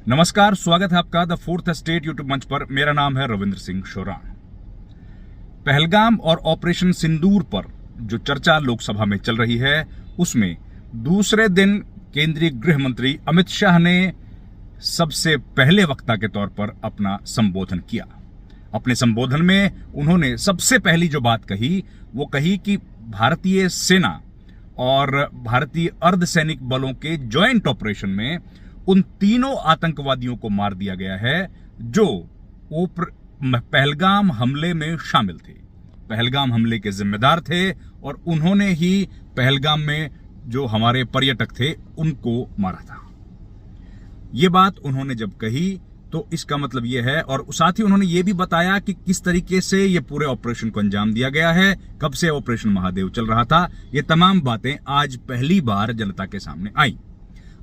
नमस्कार, स्वागत है आपका द फोर्थ स्टेट यूट्यूब मंच पर। मेरा नाम है रविंद्र सिंह शोराण। पहलगाम और ऑपरेशन सिंदूर पर जो चर्चा लोकसभा में चल रही है, उसमें दूसरे दिन केंद्रीय गृह मंत्री अमित शाह ने सबसे पहले वक्ता के तौर पर अपना संबोधन किया। अपने संबोधन में उन्होंने सबसे पहली जो बात कही वो कही कि भारतीय सेना और भारतीय अर्धसैनिक बलों के ज्वाइंट ऑपरेशन में उन तीनों आतंकवादियों को मार दिया गया है जो पहलगाम हमले में शामिल थे, पहलगाम हमले के जिम्मेदार थे और उन्होंने ही पहलगाम में जो हमारे पर्यटक थे उनको मारा था। ये बात उन्होंने जब कही तो इसका मतलब ये है, और साथ ही उन्होंने ये भी बताया कि किस तरीके से ये पूरे ऑपरेशन को अंजाम दिया गया है, कब से ऑपरेशन महादेव चल रहा था। ये तमाम बातें आज पहली बार जनता के सामने आई।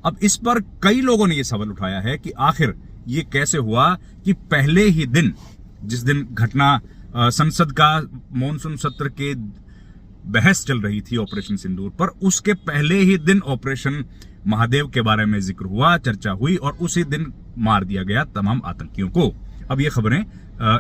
अब इस पर कई लोगों ने यह सवाल उठाया है कि आखिर ये कैसे हुआ कि पहले ही दिन, जिस दिन घटना संसद का मॉनसून सत्र के बहस चल रही थी ऑपरेशन सिंदूर पर, उसके पहले ही दिन ऑपरेशन महादेव के बारे में जिक्र हुआ, चर्चा हुई और उसी दिन मार दिया गया तमाम आतंकियों को। अब ये खबरें,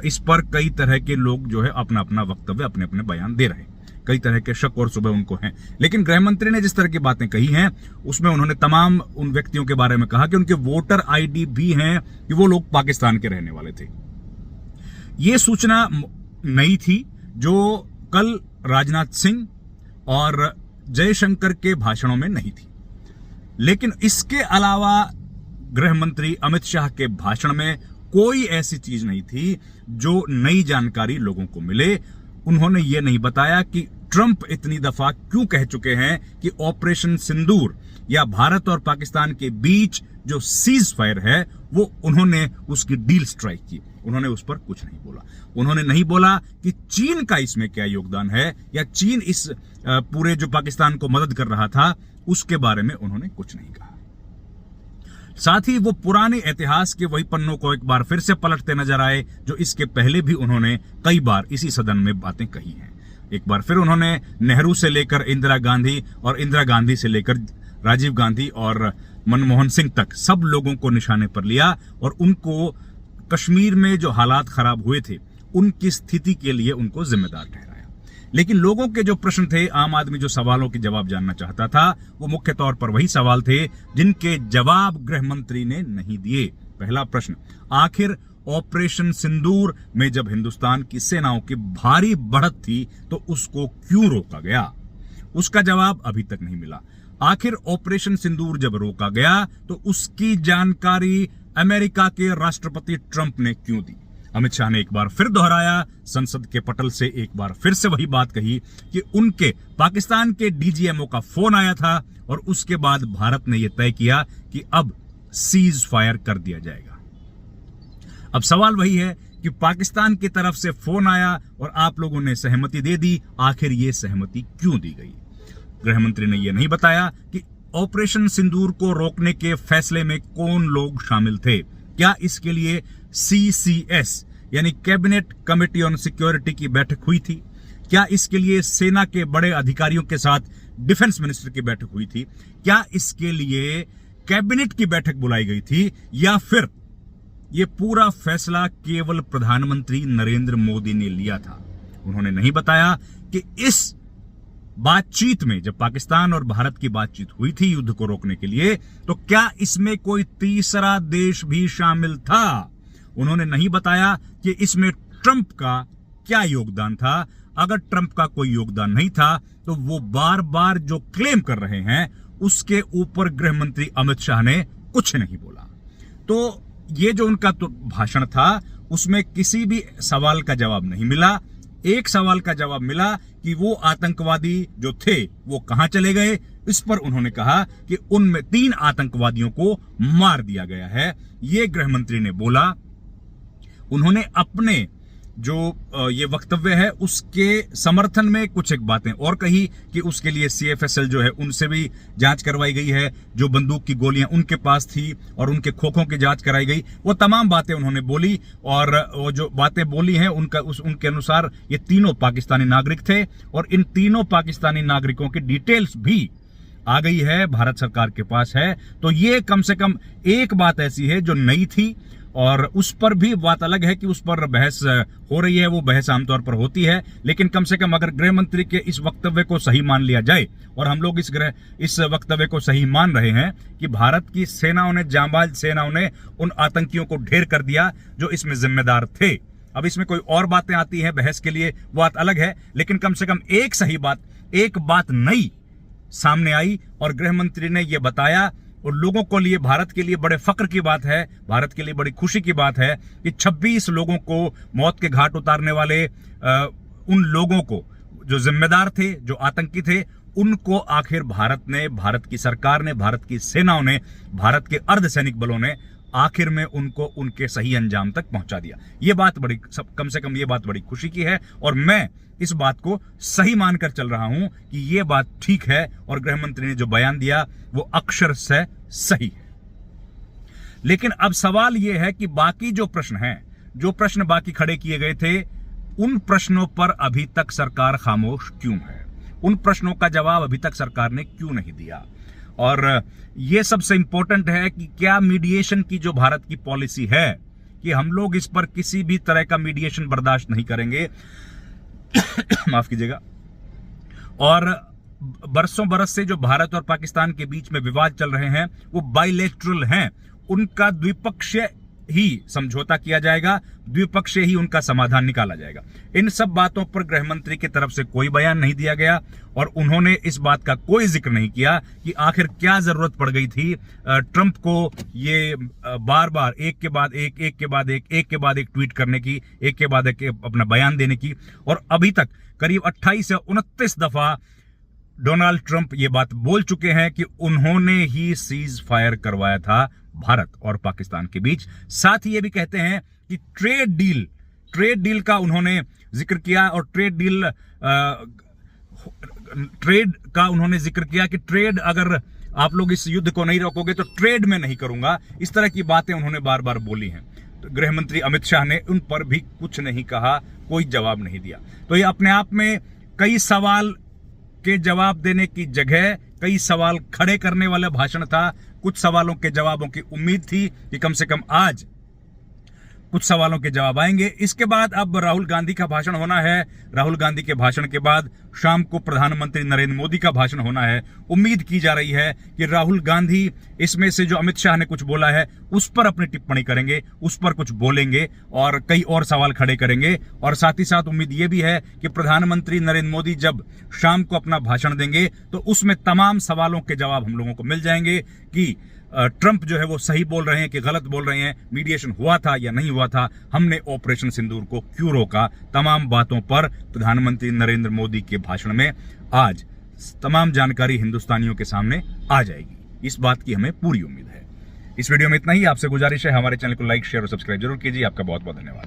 इस पर कई तरह के लोग जो है अपना अपना वक्तव्य, अपने अपने बयान दे रहे हैं, कई तरह के शक और सुबह उनको हैं। लेकिन गृह मंत्री ने जिस तरह की बातें कही हैं उसमें उन्होंने तमाम उन व्यक्तियों के बारे में कहा कि उनके वोटर आईडी भी हैं कि वो लोग पाकिस्तान के रहने वाले थे। ये सूचना नई थी जो कल राजनाथ सिंह और जयशंकर के भाषणों में नहीं थी। लेकिन इसके अलावा गृह मंत्री अमित शाह के भाषण में कोई ऐसी चीज नहीं थी जो नई जानकारी लोगों को मिले। उन्होंने ये नहीं बताया कि ट्रंप इतनी दफा क्यों कह चुके हैं कि ऑपरेशन सिंदूर या भारत और पाकिस्तान के बीच जो सीज फायर है वो उन्होंने उसकी डील स्ट्राइक की। उन्होंने उस पर कुछ नहीं बोला। उन्होंने नहीं बोला कि चीन का इसमें क्या योगदान है या चीन इस पूरे जो पाकिस्तान को मदद कर रहा था उसके बारे में उन्होंने कुछ नहीं कहा। साथ ही वो पुराने इतिहास के वही पन्नों को एक बार फिर से पलटते नजर आए जो इसके पहले भी उन्होंने कई बार इसी सदन में बातें कही हैं। एक बार फिर उन्होंने नेहरू से लेकर इंदिरा गांधी और इंदिरा गांधी से लेकर राजीव गांधी और मनमोहन सिंह तक सब लोगों को निशाने पर लिया और उनको कश्मीर में जो हालात खराब हुए थे उनकी स्थिति के लिए उनको जिम्मेदार ठहराया। लेकिन लोगों के जो प्रश्न थे, आम आदमी जो सवालों के जवाब जानना चाहता था, वो मुख्य तौर पर वही सवाल थे जिनके जवाब गृह मंत्री ने नहीं दिए। पहला प्रश्न, आखिर ऑपरेशन सिंदूर में जब हिंदुस्तान की सेनाओं की भारी बढ़त थी तो उसको क्यों रोका गया? उसका जवाब अभी तक नहीं मिला। आखिर ऑपरेशन सिंदूर जब रोका गया तो उसकी जानकारी अमेरिका के राष्ट्रपति ट्रंप ने क्यों दी? अमित शाह ने एक बार फिर दोहराया, संसद के पटल से एक बार फिर से वही बात कही कि उनके पाकिस्तान के डीजीएमओ का फोन आया था और उसके बाद भारत ने यह तय किया कि अब सीज फायर कर दिया जाएगा। अब सवाल वही है कि पाकिस्तान की तरफ से फोन आया और आप लोगों ने सहमति दे दी, आखिर ये सहमति क्यों दी गई? गृह मंत्री ने यह नहीं बताया कि ऑपरेशन सिंदूर को रोकने के फैसले में कौन लोग शामिल थे। क्या इसके लिए CCS यानी कैबिनेट कमेटी ऑन सिक्योरिटी की बैठक हुई थी? क्या इसके लिए सेना के बड़े अधिकारियों के साथ डिफेंस मिनिस्टर की बैठक हुई थी? क्या इसके लिए कैबिनेट की बैठक बुलाई गई थी? या फिर यह पूरा फैसला केवल प्रधानमंत्री नरेंद्र मोदी ने लिया था? उन्होंने नहीं बताया कि इस बातचीत में, जब पाकिस्तान और भारत की बातचीत हुई थी युद्ध को रोकने के लिए, तो क्या इसमें कोई तीसरा देश भी शामिल था? उन्होंने नहीं बताया कि इसमें ट्रंप का क्या योगदान था। अगर ट्रंप का कोई योगदान नहीं था तो वो बार बार जो क्लेम कर रहे हैं उसके ऊपर गृह मंत्री अमित शाह ने कुछ नहीं बोला। तो ये जो उनका तो भाषण था उसमें किसी भी सवाल का जवाब नहीं मिला। एक सवाल का जवाब मिला कि वो आतंकवादी जो थे वो कहां चले गए। इस पर उन्होंने कहा कि उनमें 3 आतंकवादियों को मार दिया गया है, ये गृह मंत्री ने बोला। उन्होंने अपने जो ये वक्तव्य है उसके समर्थन में कुछ एक बातें और कही कि उसके लिए CFSL जो है उनसे भी जांच करवाई गई है, जो बंदूक की गोलियां उनके पास थी और उनके खोखों की जांच कराई गई। वो तमाम बातें उन्होंने बोली और वो जो बातें बोली हैं उनके अनुसार ये तीनों पाकिस्तानी नागरिक थे और इन तीनों पाकिस्तानी नागरिकों की डिटेल्स भी आ गई है, भारत सरकार के पास है। तो ये कम से कम एक बात ऐसी है जो नई थी, और उस पर भी बात अलग है कि उस पर बहस हो रही है। वो बहस आमतौर पर होती है, लेकिन कम से कम अगर गृह मंत्री के इस वक्तव्य को सही मान लिया जाए, और हम लोग इस वक्तव्य को सही मान रहे हैं कि भारत की सेनाओं ने, जांबाज सेनाओं ने उन आतंकियों को ढेर कर दिया जो इसमें जिम्मेदार थे। अब इसमें कोई और बातें आती हैं बहस के लिए, वो बात अलग है, लेकिन कम से कम एक सही बात, एक बात नई सामने आई और गृह मंत्री ने यह बताया। और लोगों को लिए, भारत के लिए बड़े फक्र की बात है, भारत के लिए बड़ी खुशी की बात है कि 26 लोगों को मौत के घाट उतारने वाले उन लोगों को, जो जिम्मेदार थे, जो आतंकी थे, उनको आखिर भारत ने, भारत की सरकार ने, भारत की सेनाओं ने, भारत के अर्धसैनिक बलों ने आखिर में उनको उनके सही अंजाम तक पहुंचा दिया। ये बात बड़ी, कम से कम ये बात बड़ी खुशी की है, और मैं इस बात को सही मानकर चल रहा हूं कि ये बात ठीक है, और गृह मंत्री ने जो बयान दिया वो अक्षर से सही है। लेकिन अब सवाल यह है कि बाकी जो प्रश्न हैं, जो प्रश्न बाकी खड़े किए गए थे, उन प्रश्नों पर अभी तक सरकार खामोश क्यों है? उन प्रश्नों का जवाब अभी तक सरकार ने क्यों नहीं दिया? और यह सबसे इंपॉर्टेंट है कि क्या मीडिएशन की जो भारत की पॉलिसी है कि हम लोग इस पर किसी भी तरह का मीडिएशन बर्दाश्त नहीं करेंगे माफ कीजिएगा। और बरसों बरस से जो भारत और पाकिस्तान के बीच में विवाद चल रहे हैं वो बाइलेटरल हैं, उनका द्विपक्षीय ही समझौता किया जाएगा, द्विपक्षीय ही उनका समाधान निकाला जाएगा। इन सब बातों पर गृह मंत्री की तरफ से कोई बयान नहीं दिया गया, और उन्होंने इस बात का कोई जिक्र नहीं किया कि आखिर क्या जरूरत पड़ गई थी ट्रंप को ये बार बार एक के बाद एक ट्वीट करने की, एक के बाद एक अपना बयान देने की। और अभी तक करीब 28 या 29 दफा डोनाल्ड ट्रंप ये बात बोल चुके हैं कि उन्होंने ही सीज फायर करवाया था भारत और पाकिस्तान के बीच। साथ ही ये भी कहते हैं कि ट्रेड डील का उन्होंने जिक्र किया, और ट्रेड का उन्होंने जिक्र किया कि ट्रेड, अगर आप लोग इस युद्ध को नहीं रोकोगे तो ट्रेड में नहीं करूंगा। इस तरह की बातें उन्होंने बार बार बोली हैं। तो गृह मंत्री अमित शाह ने उन पर भी कुछ नहीं कहा, कोई जवाब नहीं दिया। तो ये अपने आप में कई सवाल के जवाब देने की जगह कई सवाल खड़े करने वाला भाषण था। कुछ सवालों के जवाबों की उम्मीद थी कि कम से कम आज कुछ सवालों के जवाब आएंगे। इसके बाद अब राहुल गांधी का भाषण होना है। राहुल गांधी के भाषण के बाद शाम को प्रधानमंत्री नरेंद्र मोदी का भाषण होना है। उम्मीद की जा रही है कि राहुल गांधी इसमें से जो अमित शाह ने कुछ बोला है उस पर अपनी टिप्पणी करेंगे, उस पर कुछ बोलेंगे और कई और सवाल खड़े करेंगे। और साथ ही साथ उम्मीद यह भी है कि प्रधानमंत्री नरेंद्र मोदी जब शाम को अपना भाषण देंगे तो उसमें तमाम सवालों के जवाब हम लोगों को मिल जाएंगे कि ट्रंप जो है वो सही बोल रहे हैं कि गलत बोल रहे हैं, मीडिएशन हुआ था या नहीं हुआ था, हमने ऑपरेशन सिंदूर को क्यों रोका। तमाम बातों पर प्रधानमंत्री नरेंद्र मोदी के भाषण में आज तमाम जानकारी हिंदुस्तानियों के सामने आ जाएगी। इस बात की हमें पूरी उम्मीद है। इस वीडियो में इतना ही। आपसे गुजारिश है हमारे चैनल को लाइक, शेयर और सब्सक्राइब जरूर कीजिए। आपका बहुत बहुत धन्यवाद।